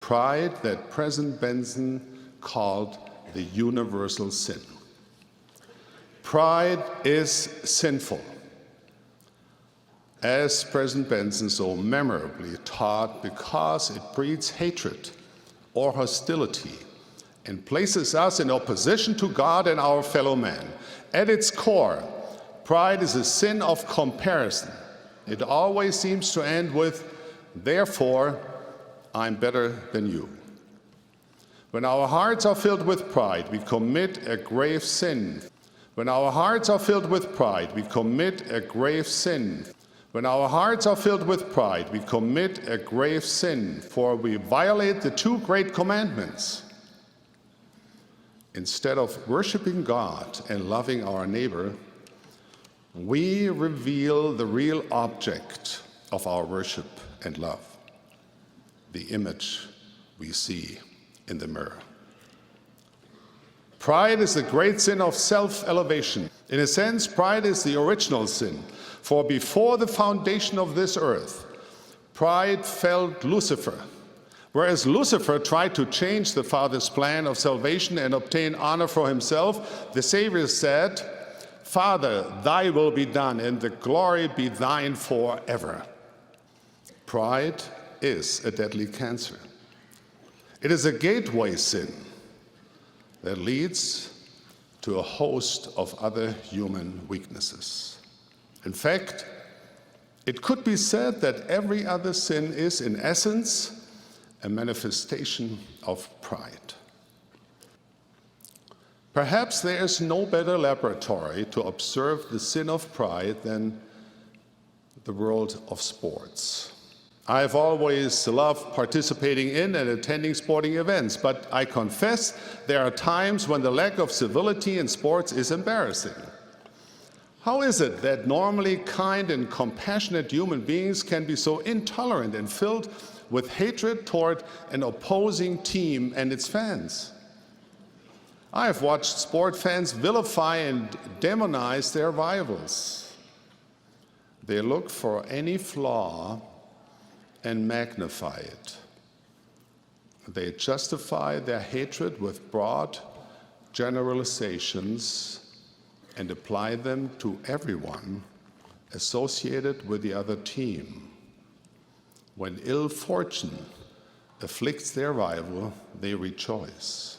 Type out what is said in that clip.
pride that President Benson called the universal sin. Pride is sinful, as President Benson so memorably taught, because it breeds hatred or hostility and places us in opposition to God and our fellow man. At its core, pride is a sin of comparison. It always seems to end with, therefore, I'm better than you. When our hearts are filled with pride, we commit a grave sin. When our hearts are filled with pride, we commit a grave sin. When our hearts are filled with pride, we commit a grave sin, for we violate the two great commandments. Instead of worshiping God and loving our neighbor, we reveal the real object of our worship and love, the image we see in the mirror. Pride is the great sin of self-elevation. In a sense, pride is the original sin. For before the foundation of this earth, pride felled Lucifer. Whereas Lucifer tried to change the Father's plan of salvation and obtain honor for himself, the Savior said, Father, thy will be done, and the glory be thine forever. Pride is a deadly cancer. It is a gateway sin that leads to a host of other human weaknesses. In fact, it could be said that every other sin is, in essence, a manifestation of pride. Perhaps there is no better laboratory to observe the sin of pride than the world of sports. I've always loved participating in and attending sporting events, but I confess there are times when the lack of civility in sports is embarrassing. How is it that normally kind and compassionate human beings can be so intolerant and filled with hatred toward an opposing team and its fans? I have watched sport fans vilify and demonize their rivals. They look for any flaw and magnify it. They justify their hatred with broad generalizations and apply them to everyone associated with the other team. When ill fortune afflicts their rival, they rejoice.